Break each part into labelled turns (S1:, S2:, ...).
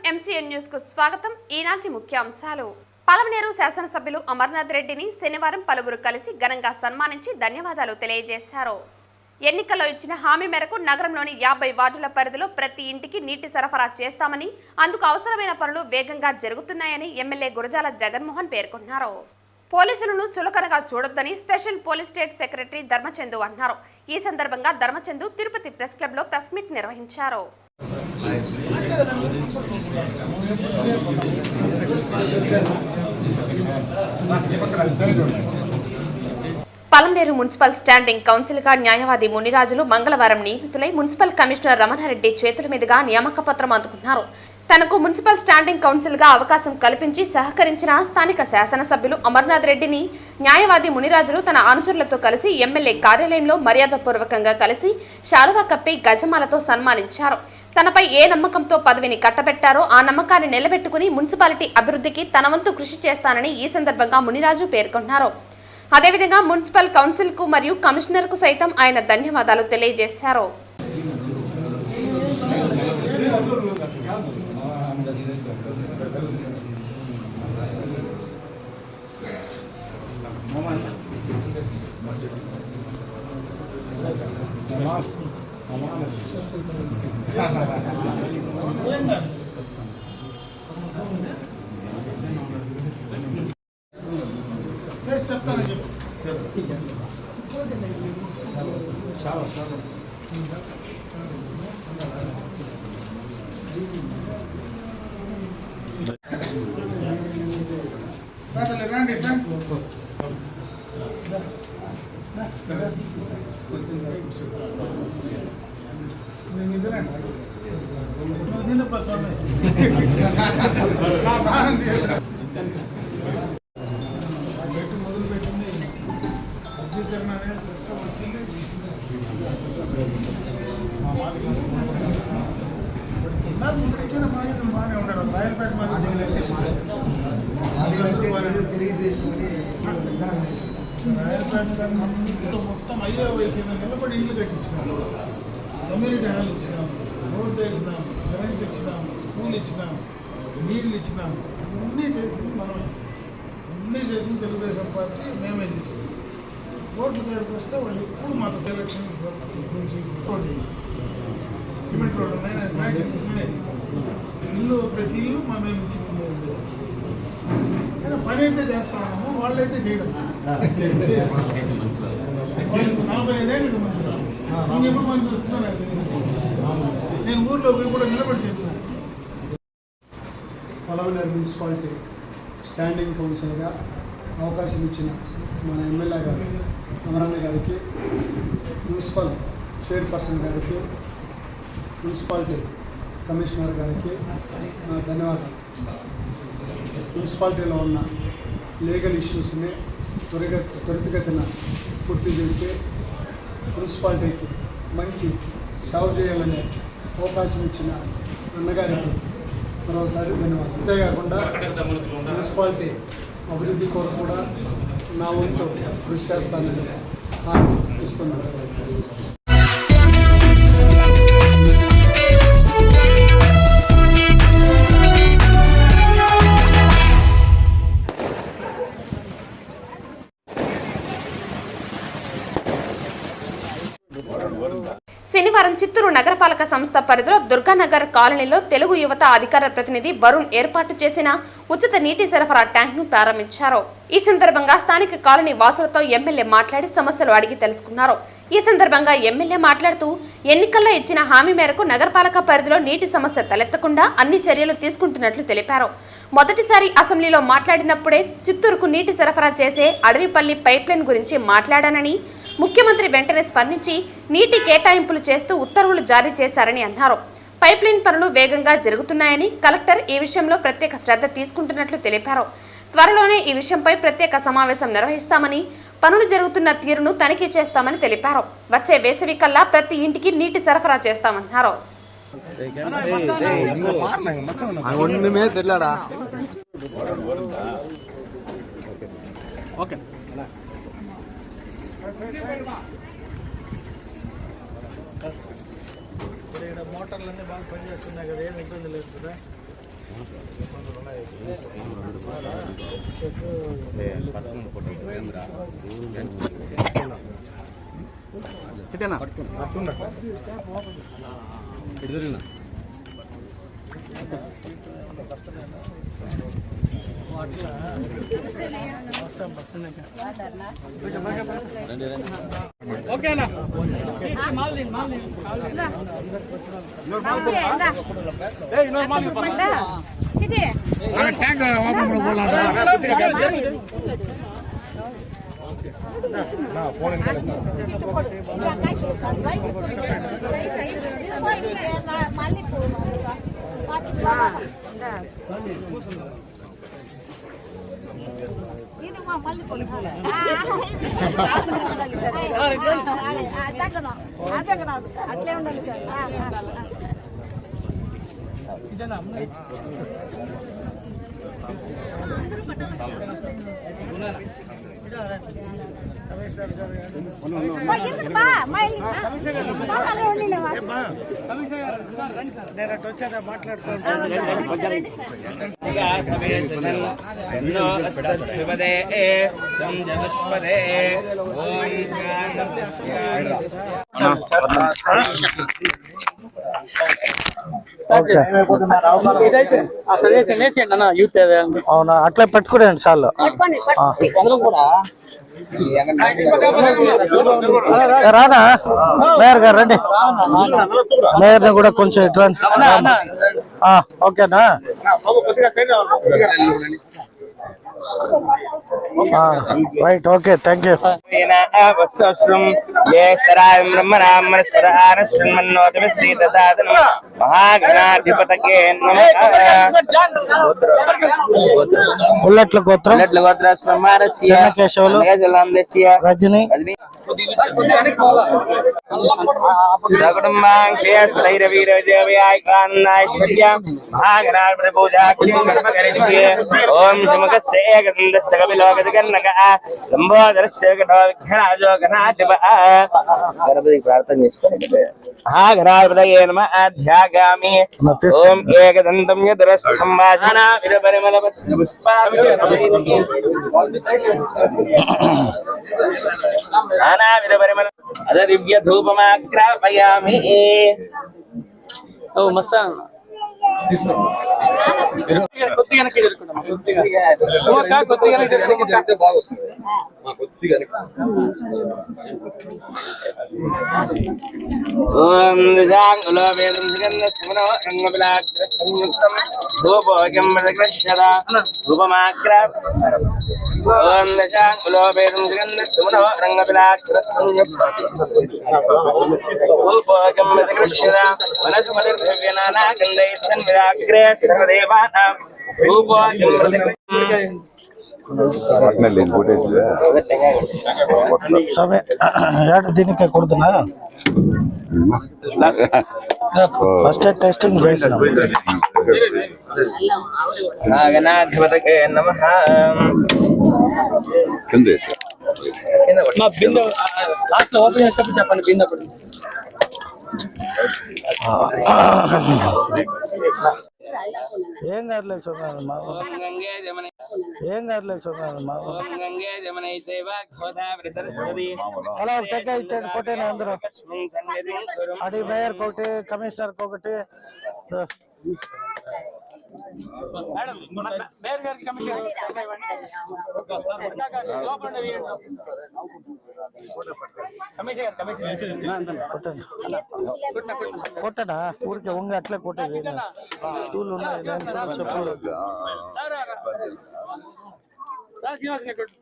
S1: MCN news కు స్వాగతం. ఈనాటి ముఖ్యాంశాలు. పలమనేరు శాసనసభ్యులు అమర్నాథ్ రెడ్డిని శనివారం పలువురు కలిసి ఘనంగా సన్మానించి ధన్యవాదాలు తెలియజేశారు. ఎన్నికల్లో ఇచ్చిన హామీ మేరకు నగరంలోని 50 వార్డుల పరిధిలో ప్రతి ఇంటికి నీటి సరఫరా చేస్తామని, అందుకు అవసరమైన పనులు వేగంగా జరుగుతున్నాయని ఎమ్మెల్యే గురజాల జగన్మోహన్ పేర్కొన్నారు. పోలీసులను చులకనగా చూడొద్దని special police state secretary Dharmachandu అన్నారు. ఈ సందర్భంగా ధర్మచందు తిరుపతి ప్రెస్ క్లబ్ లో ప్రెస్ మీట్ నిర్వహించారు. పలమనేరు మున్సిపల్ స్టాండింగ్ కౌన్సిల్ గా న్యాయవాది మునిరాజులు మంగళవారం నియమితులై మున్సిపల్ కమిషనర్ రమణారెడ్డి చేతుల మీదుగా నియామక పత్రం అందుకున్నారు. తనకు మున్సిపల్ స్టాండింగ్ కౌన్సిల్ గా అవకాశం కల్పించి సహకరించిన స్థానిక శాసనసభ్యులు అమర్నాథ్ రెడ్డిని న్యాయవాది మునిరాజులు తన అనుచరులతో కలిసి ఎమ్మెల్యే కార్యాలయంలో మర్యాదపూర్వకంగా కలిసి శాలువా కప్పి గజమాలతో సన్మానించారు. తనపై ఏ నమ్మకంతో పదవిని కట్టబెట్టారో ఆ నమ్మకాన్ని నిలబెట్టుకుని మున్సిపాలిటీ అభివృద్ధికి తన వంతు కృషి చేస్తానని ఈ సందర్భంగా మునిరాజు పేర్కొన్నారు. అదేవిధంగా మున్సిపల్ కౌన్సిల్ కు మరియు కమిషనర్ కు సైతం ఆయన ధన్యవాదాలు తెలియజేశారు.
S2: మొత్తం అయ్యే కింద నిలబడి ఇల్లు కట్టించినాము, కమ్యూనిటీ హాల్ ఇచ్చినాము, రోడ్డు వేసినాము, కరెంట్ ఇచ్చినాము, స్కూల్ ఇచ్చినాము, నీళ్ళు ఇచ్చినాము. అన్నీ చేసింది మనమే, అన్నీ చేసింది తెలుగుదేశం పార్టీ, మేమే చేసింది. ఓట్లు కాడికి వస్తే వాళ్ళు ఎప్పుడు మాకు సెలక్షన్స్ నుంచి రోడ్డు వేస్తాం, సిమెంట్ రోడ్డు నేనే శాంక్షన్ నేనే చేస్తాను. ఇల్లు ప్రతి ఇల్లు మేము ఇచ్చిన ఇల్లు ఉండేది. కానీ పని అయితే చేస్తా ఉన్నాము, వాళ్ళు అయితే చేయడం. 45 ఏళ్ళు మనుషులు ఇంకెప్పుడు మనుషులు వస్తున్నారు. నేను ఊర్లో పోయి కూడా నిలబడి చెప్పిన.
S3: పలమనేరు మున్సిపాలిటీ స్టాండింగ్ కౌన్సిల్గా అవకాశం ఇచ్చిన మన ఎమ్మెల్యే గారు అమరన్న గారికి, మున్సిపల్ చైర్పర్సన్ గారికి, మున్సిపాలిటీ కమిషనర్ గారికి నా ధన్యవాదాలు. మున్సిపాలిటీలో ఉన్న లీగల్ ఇష్యూస్ని త్వరితగతిన పూర్తి చేసి మున్సిపాలిటీకి మంచి సేవ చేయాలనే అవకాశం ఇచ్చిన అన్నగారికి మరోసారి ధన్యవాదాలు. అంతేకాకుండా మున్సిపాలిటీ అభివృద్ధి కొరకు కూడా నా వంతు కృషి చేస్తానని హామీ ఇస్తున్నాను.
S1: శనివారం చిత్తూరు నగరపాలక సంస్థ పరిధిలో దుర్గానగర్ కాలనీలో తెలుగు యువత అధికార ప్రతినిధి వరుణ్ ఏర్పాటు చేసిన ఉచిత నీటి సరఫరా ట్యాంక్ ను ప్రారంభించారు. ఈ సందర్భంగా స్థానిక కాలనీ వాసులతో ఎమ్మెల్యే మాట్లాడి సమస్యలు అడిగి తెలుసుకున్నారు. ఈ సందర్భంగా ఎమ్మెల్యే మాట్లాడుతూ ఎన్నికల్లో ఇచ్చిన హామీ మేరకు నగరపాలక పరిధిలో నీటి సమస్య తలెత్తకుండా అన్ని చర్యలు తీసుకుంటున్నట్లు తెలిపారు. మొదటిసారి అసెంబ్లీలో మాట్లాడినప్పుడే చిత్తూరుకు నీటి సరఫరా చేసే అడవిపల్లి పైప్లైన్ గురించి మాట్లాడానని, ముఖ్యమంత్రి వెంటనే స్పందించి నీటి కేటాయింపులు చేస్తూ ఉత్తర్వులు జారీ చేశారని అన్నారు. పైప్లైన్ పనులు వేగంగా జరుగుతున్నాయని, కలెక్టర్ ఈ విషయంలో ప్రత్యేక శ్రద్ధ తీసుకుంటున్నట్లు తెలిపారు. త్వరలోనే ఈ విషయంపై ప్రత్యేక సమావేశం నిర్వహిస్తామని, పనులు జరుగుతున్న తీరును తనిఖీ చేస్తామని తెలిపారు. వచ్చే వేసవి కల్లా ప్రతి ఇంటికి నీటి సరఫరా చేస్తామన్నారు.
S2: మోటార్లన్నీ బాగా పనిచేస్తున్నాయి కదా, ఏమి ఇబ్బంది లేదు కదా.
S4: ఓకేనా ట్యాంక్
S5: అట్లే ఉండాలి సార్.
S4: అవునా, అట్లా పెట్టుకోండి చాలు. రానా మేయర్ గారు రండి, మేయర్ని కూడా కొంచెం ఇట్లా. ఓకేనా, రైట్, ఓకే, థ్యాంక్ యూ. ఉల్లట్ల గోత్రం చెన్నకేశవులు రజని
S6: ప్రార్థన చేసుకోండి. ఓం ఏకదంతం అదే దివ్య ధూపమాగ్రాపయామి. ఓ మస్తా
S4: దీనికి కొడుతున్నా ఫస్ట్ టెస్టింగ్ చేసిన.
S6: నాగనాధిపతకే నమః. చెప్పండి బిందె.
S4: ఏం కాదులేదు చూడమ్మా, ఏం కాదులేదు చూడమ్మా. అలా టెక్క ఇచ్చాడు కొట్టేనా అందరూ. అడి మేయర్ ఒకటి, కమిషనర్ ఒకటి. కొట్టడా ఊరికి వంగ అట్లే కొట్టేది. స్కూల్ ఉన్నాయి చెప్పులు.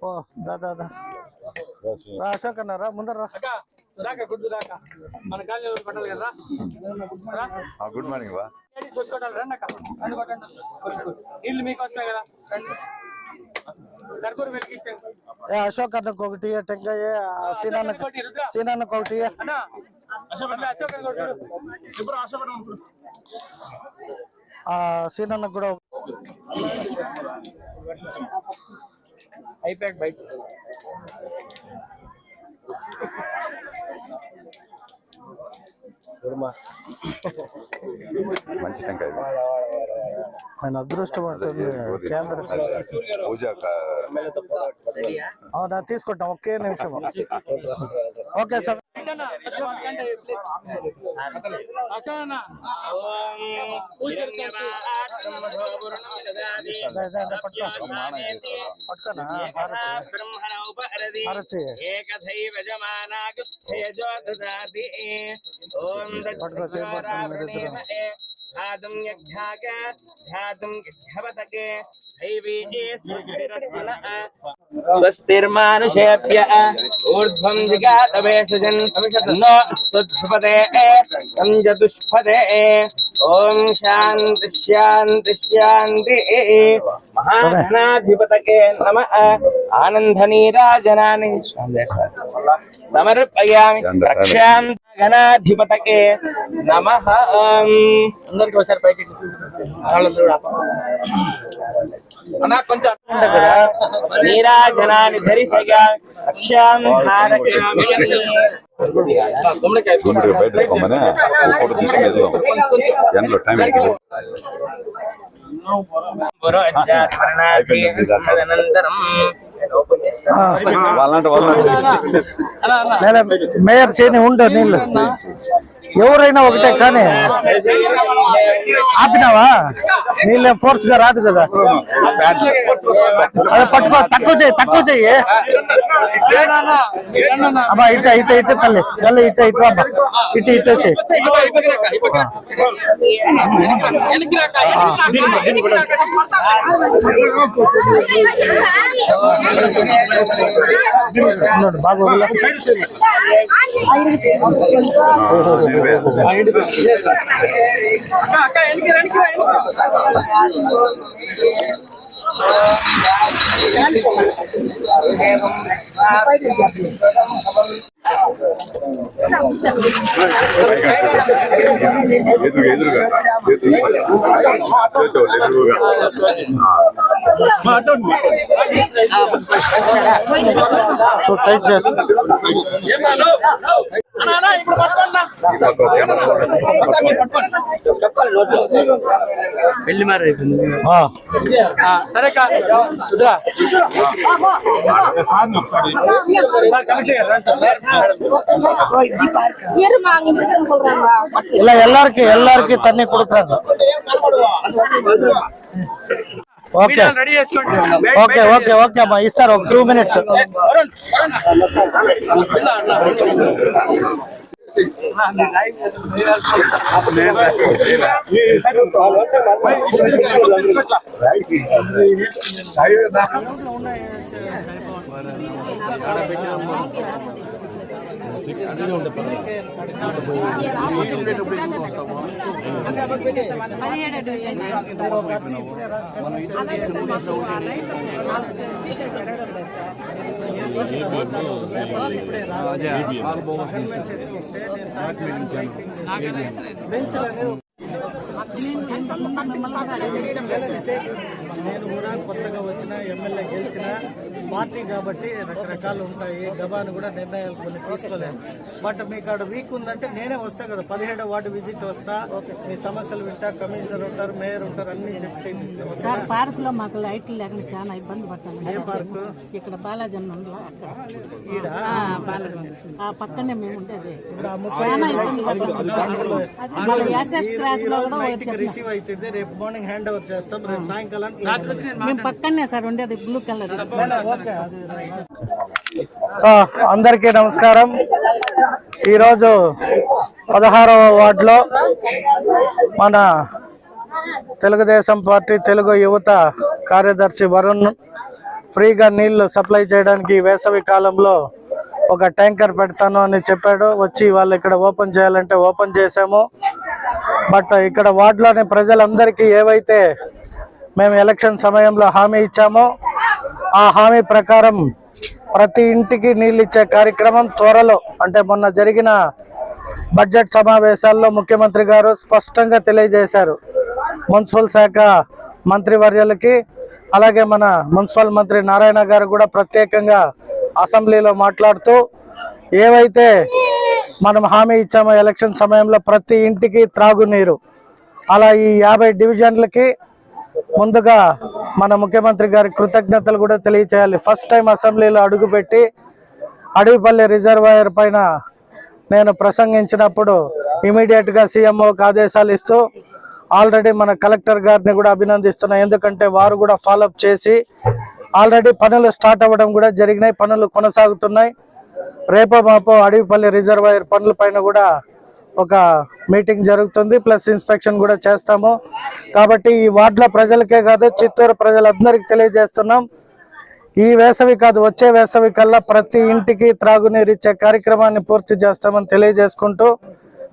S4: ఓ దాదా అశోక్ అన్నారా ముందర
S7: గుడ్ మార్నింగ్. నీళ్ళు మీకోసమే కదా.
S4: అశోక్ అన్నకు ఒకటి, టెంకాయ సీనాన్నకు ఒకటి. సీనన్నకు కూడా
S7: అయిపోయాక బయట
S8: మంచి టెంకాయ.
S4: ఆయన అదృష్టం ఉంటుంది కేంద్ర అవునా తీసుకుంటాం ఒకే నిమిషం ఓకే సార్
S6: ధాతుం యజ్ఞాక ధాతుం యజ్ఞవతకే దైవీజే స్వస్తిరస్తునః స్వస్తిర్మానుషేభ్య ఊర్ధ్వం జిగాతవేషజన్ నో స్తుత్పదే సంజతుష్పదే ఓం శాంతి శాంతి శాంతి మహాగణాధిపతకే నమః ఆనందనీరాజనాని సమర్పయామి రక్షాం గణాధిపతకే నమః అందరికి ఒకసారి పైకి అన్నా కొంచెం నీరాజనాన్ని ధరిసగా రక్షాం ధారయామి
S4: మేయర్ చేయని ఉండు నీళ్ళు ఎవరైనా ఒకటే కానీ ఆపినావా నీళ్ళే ఫోర్స్ గా రాదు కదా అదే పట్టుకో తక్కువ చెయ్యి అమ్మా ఇట తల్లి తల్లి ఇటు అమ్మా ఇటు వచ్చేయి బాబు సో టైట్ చేస్తా
S6: పెళ్లి మరి సరే
S4: ಇಲ್ಲ ಎಲ್ಲಾರ್ಕಿ ತನ್ನಿ ಕೊಡ್ತಾರ ఓకే ఓకే ఓకే ఓకే అమ్మా ఇస్తారు ఒక 2 minutes నేను కూడా కొత్తగా వచ్చిన ఎమ్మెల్యే గెలిచిన పార్టీ కాబట్టి రకరకాలు ఉంటాయి గబాను కూడా నిర్ణయాలు కొన్ని తీసుకోలేదు బట్ మీకు అక్కడ వీక్ ఉందంటే నేనే వస్తా కదా 17వ వార్డు విజిట్ వస్తా మీ సమస్యలు వింటా కమిషనర్ ఉంటారు మేయర్ ఉంటారు అన్ని
S5: సార్ పార్క్ లో మాకు లైట్లు లేకుండా చాలా ఇబ్బంది పడతాను
S4: ఏ పార్కు
S5: ఇక్కడ బాలాజన్మంలో ఆ పక్కనే మేము ఉండేది చాలా ఇబ్బంది పడతాం
S4: రిసీవ్ అవుతుంది రేపు మార్నింగ్ హ్యాండ్ ఓవర్ చేస్తాం రేపు సాయంకాలం
S5: మేము పక్కనే సార్ ఉండేది బ్లూ కలర్
S4: సో అందరికీ నమస్కారం ఈరోజు 16వ వార్డులో మన తెలుగుదేశం పార్టీ తెలుగు యువత కార్యదర్శి వరుణ్ ఫ్రీగా నీళ్లు సప్లై చేయడానికి వేసవి కాలంలో ఒక ట్యాంకర్ పెడతాను అని చెప్పాడు వచ్చి వాళ్ళు ఇక్కడ ఓపెన్ చేయాలంటే ఓపెన్ చేసాము బట్ ఇక్కడ వార్డులోని ప్రజలందరికీ ఏవైతే మేము ఎలక్షన్ సమయంలో హామీ ఇచ్చామో ఆ హామీ ప్రకారం ప్రతి ఇంటికి నీళ్ళు ఇచ్చే కార్యక్రమం త్వరలో అంటే మొన్న జరిగిన బడ్జెట్ సమావేశాల్లో ముఖ్యమంత్రి గారు స్పష్టంగా తెలియజేశారు మున్సిపల్ శాఖ మంత్రివర్యులకి అలాగే మన మున్సిపల్ మంత్రి నారాయణ గారు కూడా ప్రత్యేకంగా అసెంబ్లీలో మాట్లాడుతూ ఏవైతే మనం హామీ ఇచ్చామో ఎలక్షన్ సమయంలో ప్రతి ఇంటికి త్రాగునీరు అలా ఈ 50 డివిజన్లకి ముందుగా మన ముఖ్యమంత్రి గారి కృతజ్ఞతలు కూడా తెలియచేయాలి. ఫస్ట్ టైం అసెంబ్లీలో అడుగుపెట్టి అడవిపల్లి రిజర్వాయర్ పైన నేను ప్రసంగించినప్పుడు ఇమీడియట్గా సీఎంఓకి ఆదేశాలు ఇస్తూ ఆల్రెడీ మన కలెక్టర్ గారిని కూడా అభినందిస్తున్నా. ఎందుకంటే వారు కూడా ఫాలోఅప్ చేసి ఆల్రెడీ పనులు స్టార్ట్ అవ్వడం కూడా జరిగినాయి, పనులు కొనసాగుతున్నాయి. రేపో మాపో అడవిపల్లి రిజర్వాయర్ పనుల పైన కూడా ఒక మీటింగ్ జరుగుతుంది, ప్లస్ ఇన్స్పెక్షన్ కూడా చేస్తాము. కాబట్టి ఈ వార్డుల ప్రజలకే కాదు, చిత్తూరు ప్రజలందరికీ తెలియజేస్తున్నాం, ఈ వేసవి కాదు వచ్చే వేసవి కల్లా ప్రతి ఇంటికి త్రాగునీరు ఇచ్చే కార్యక్రమాన్ని పూర్తి చేస్తామని తెలియజేసుకుంటూ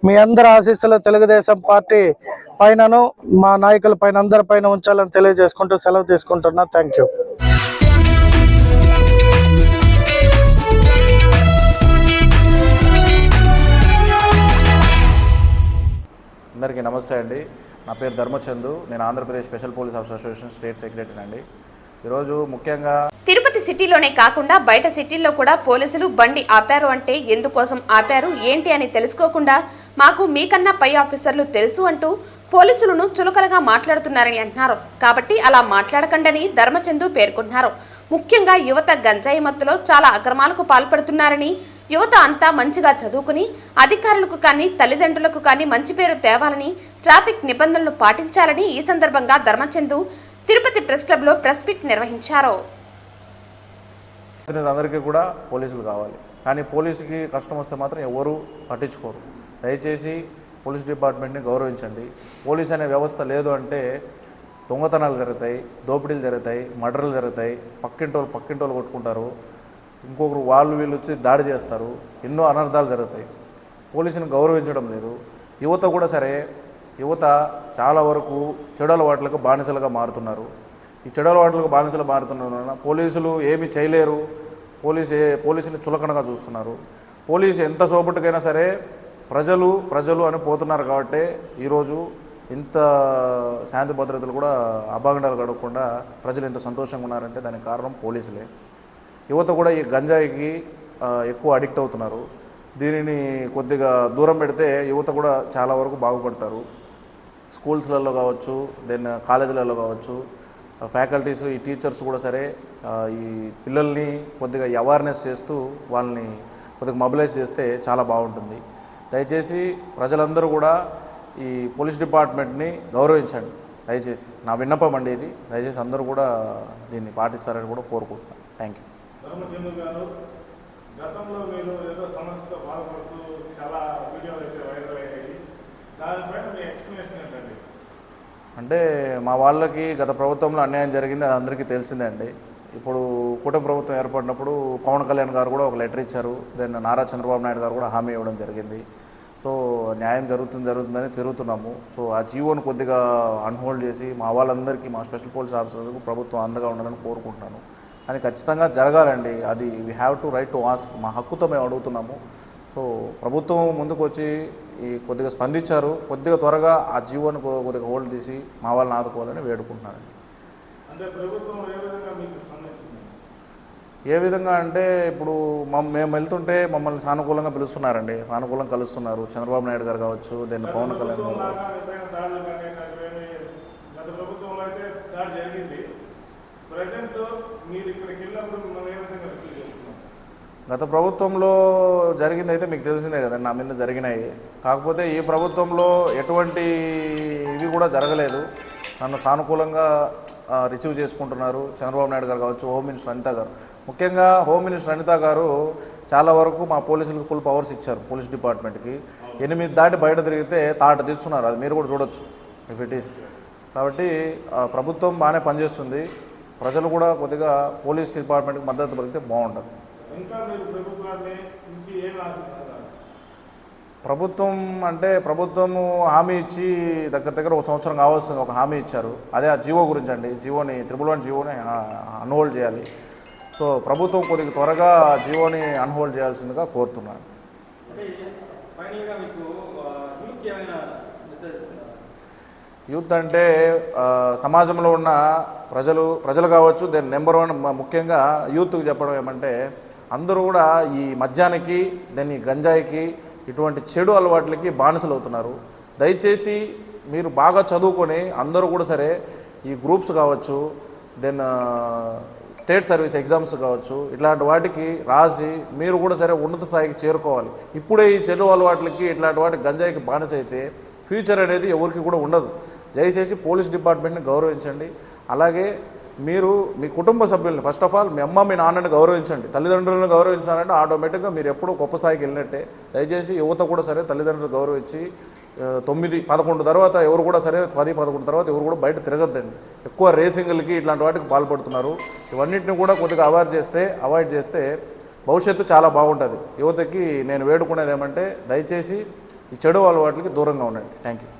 S4: మీ అందరి ఆశీస్సులు తెలుగుదేశం పార్టీ పైనను మా నాయకుల పైన అందరి పైన ఉంచాలని తెలియజేసుకుంటూ సెలవు తీసుకుంటున్నా. Thank you.
S8: అందరికీ నమస్తే అండి. నా పేరు ధర్మచందు. నేను Andhra Pradesh special police officer association state secretary అండి. ఈరోజు ముఖ్యంగా
S1: తిరుపతి సిటీలోనే కాకుండా బయట సిటీల్లో కూడా పోలీసులు బండి ఆపారు అంటే ఎందుకోసం ఆపారు ఏంటి అని తెలుసుకోకుండా మాకు మీకన్నా పై ఆఫీసర్లు తెలుసు అంటూ పోలీసులను చులకనగా మాట్లాడుతున్నారని అంటున్నారు. కాబట్టి అలా మాట్లాడకండని ధర్మచందు పేర్కొన్నారు. ముఖ్యంగా యువత గంజాయి మత్తులో చాలా అక్రమాలకు పాల్పడుతున్నారని, యువత అంతా మంచిగా చదువుకుని అధికారులకు కానీ తల్లిదండ్రులకు కానీ మంచి పేరు తేవాలని, ట్రాఫిక్ నిబంధనలు పాటించాలని ఈ సందర్భంగా ధర్మచందు తిరుపతి ప్రెస్ క్లబ్ లో ప్రెస్ మీట్ నిర్వహించారు.
S8: అందరికీ కూడా పోలీసులు కావాలి, కానీ పోలీసుకి కష్టం వస్తే మాత్రం ఎవరు పట్టించుకోరు. దయచేసి పోలీస్ డిపార్ట్మెంట్ని గౌరవించండి. పోలీస్ అనే వ్యవస్థ లేదు అంటే దొంగతనాలు జరుగుతాయి, దోపిడీలు జరుగుతాయి, మర్డర్లు జరుగుతాయి, పక్కింటోళ్ళు కొట్టుకుంటారు, ఇంకొకరు వీళ్ళు వచ్చి దాడి చేస్తారు, ఎన్నో అనర్థాలు జరుగుతాయి. పోలీసుని గౌరవించడం లేదు. యువత కూడా సరే, యువత చాలా వరకు చెడు అలవాట్లకు బానిసలుగా మారుతున్నారు. ఈ చెడు అలవాట్లకు బానిసలు మారుతున్న పోలీసులు ఏమీ చేయలేరు. పోలీసుని చులకనగా చూస్తున్నారు. పోలీసు ఎంత సోపటికైనా సరే ప్రజలు అని పోతున్నారు. కాబట్టి ఈరోజు ఇంత శాంతి భద్రతలు కూడా అభాగండాలు గడవకుండా ప్రజలు ఎంత సంతోషంగా ఉన్నారంటే దానికి కారణం పోలీసులే. యువత కూడా ఈ గంజాయికి ఎక్కువ అడిక్ట్ అవుతున్నారు. దీనిని కొద్దిగా దూరం పెడితే యువత కూడా చాలా వరకు బాగుపడతారు. స్కూల్స్లలో కావచ్చు, దెన్ కాలేజీలలో కావచ్చు, ఫ్యాకల్టీస్, ఈ టీచర్స్ కూడా సరే ఈ పిల్లల్ని కొద్దిగా అవేర్నెస్ చేస్తూ వాళ్ళని కొద్దిగా మొబిలైజ్ చేస్తే చాలా బాగుంటుంది. దయచేసి ప్రజలందరూ కూడా ఈ పోలీస్ డిపార్ట్మెంట్ని గౌరవించండి. దయచేసి నా విన్నపం అండి ఇది. దయచేసి అందరూ కూడా దీన్ని పాటిస్తారని కూడా కోరుకుంటున్నాను. Thank you.
S2: ధర్మచంద్ర గారు, గతంలో మీరు ఏదో సమస్యతో బాధపడుతూ చాలా వీడియోలు అయితే వైరల్ అయ్యాయి, దానిపైన మీ ఎక్స్ప్లెనేషన్ ఏంటండి?
S8: అంటే మా వాళ్ళకి గత ప్రభుత్వంలో అన్యాయం జరిగింది, అది అందరికీ తెలిసిందే అండి. ఇప్పుడు కూటమి ప్రభుత్వం ఏర్పడినప్పుడు పవన్ కళ్యాణ్ గారు కూడా ఒక లెటర్ ఇచ్చారు. దెన్ నారా చంద్రబాబు నాయుడు గారు కూడా హామీ ఇవ్వడం జరిగింది. సో న్యాయం జరుగుతుందని తిరుగుతున్నాము. సో ఆ జీవోను కొద్దిగా అన్హోల్డ్ చేసి మా వాళ్ళందరికీ, మా స్పెషల్ పోలీస్ ఆఫీసర్లకు ప్రభుత్వం అండగా ఉండాలని కోరుకుంటున్నాను. కానీ ఖచ్చితంగా జరగాలండి. అది we have to right to ask. మా హక్కుతో మేము అడుగుతున్నాము. సో ప్రభుత్వం ముందుకు వచ్చి ఈ కొద్దిగా స్పందించారు. కొద్దిగా త్వరగా ఆ జీవోను కొద్దిగా హోల్డ్ తీసి మా వాళ్ళని ఆదుకోవాలని వేడుకుంటున్నానండి.
S2: అంటే ప్రభుత్వం ఏ విధంగా మీకు స్పందించింది?
S8: ఏ విధంగా అంటే ఇప్పుడు మేము వెళ్తుంటే మమ్మల్ని సానుకూలంగా పిలుస్తున్నారండి, సానుకూలంగా కలుస్తున్నారు. చంద్రబాబు నాయుడు గారు కావచ్చు, దెన్ పవన్ కళ్యాణ్ గారు కావచ్చు.
S2: గత ప్రభుత్వంలో అయితే దాడి జరిగింది. ప్రజెంట్ మీరు ఇక్కడికి వెళ్ళినప్పుడు మిమ్మల్ని ఏ విధంగా రిసీవ్ చేసుకున్నారు?
S8: గత ప్రభుత్వంలో జరిగింది అయితే మీకు తెలిసిందే కదండి, నా మీద జరిగినాయి. కాకపోతే ఈ ప్రభుత్వంలో ఎటువంటి ఇవి కూడా జరగలేదు. నన్ను సానుకూలంగా రిసీవ్ చేసుకుంటున్నారు చంద్రబాబు నాయుడు గారు కావచ్చు, హోమ్ మినిస్టర్ అనిత గారు. ముఖ్యంగా హోమ్ మినిస్టర్ అనిత గారు చాలా వరకు మా పోలీసులకు ఫుల్ పవర్స్ ఇచ్చారు. పోలీస్ డిపార్ట్మెంట్కి 8 దాటి బయట తిరిగితే తాట తీస్తున్నారు. అది మీరు కూడా చూడొచ్చు ఇఫ్ ఇట్ ఈస్. కాబట్టి ప్రభుత్వం బాగానే పనిచేస్తుంది. ప్రజలు కూడా కొద్దిగా పోలీస్ డిపార్ట్మెంట్కి మద్దతు పలికితే బాగుంటుంది.
S2: ఇంకా మీరు ప్రభుత్వాన్ని నుంచి ఏమి ఆశిస్తున్నారు?
S8: ప్రభుత్వం అంటే ప్రభుత్వము హామీ ఇచ్చి దగ్గర 1 సంవత్సరం కావాల్సింది ఒక హామీ ఇచ్చారు. అదే ఆ జీవో గురించి అండి. జీవోని 111 జీవోని అన్హోల్డ్ చేయాలి. సో ప్రభుత్వం కొద్దిగా త్వరగా జీవోని అన్హోల్డ్ చేయాల్సిందిగా కోరుతున్నాను. యూత్ అంటే సమాజంలో ఉన్న ప్రజలు కావచ్చు, దాని నెంబర్ 1 ముఖ్యంగా యూత్కి చెప్పడం ఏమంటే అందరూ కూడా ఈ మద్యానికి, దాన్ని గంజాయికి, ఇటువంటి చెడు అలవాట్లకి బానిసలు అవుతున్నారు. దయచేసి మీరు బాగా చదువుకొని అందరూ కూడా సరే ఈ గ్రూప్స్ కావచ్చు, దెన్ స్టేట్ సర్వీస్ ఎగ్జామ్స్ కావచ్చు, ఇట్లాంటి వాటికి రాసి మీరు కూడా సరే ఉన్నత స్థాయికి చేరుకోవాలి. ఇప్పుడే ఈ చెడు అలవాట్లకి ఇట్లాంటి వాటికి గంజాయికి బానిస అయితే ఫ్యూచర్ అనేది ఎవరికి కూడా ఉండదు. దయచేసి పోలీస్ డిపార్ట్మెంట్ని గౌరవించండి. అలాగే మీరు మీ కుటుంబ సభ్యుల్ని ఫస్ట్ ఆఫ్ ఆల్ మీ అమ్మ మీ నాన్నని గౌరవించండి. తల్లిదండ్రులను గౌరవించాలంటే ఆటోమేటిక్గా మీరు ఎప్పుడూ గొప్ప స్థాయికి వెళ్ళినట్టే. దయచేసి యువత కూడా సరే తల్లిదండ్రులు గౌరవించి 9, 11 తర్వాత ఎవరు కూడా సరే 10, 11 తర్వాత ఎవరు కూడా బయట తిరగద్దండి. ఎక్కువ రేసింగ్లకి ఇట్లాంటి వాటికి పాల్పడుతున్నారు. ఇవన్నింటిని కూడా కొద్దిగా అవాయిడ్ చేస్తే భవిష్యత్తు చాలా బాగుంటుంది. యువతకి నేను వేడుకునేది ఏమంటే దయచేసి ఈ చెడు అలవాట్లకి దూరంగా ఉండండి. Thank you.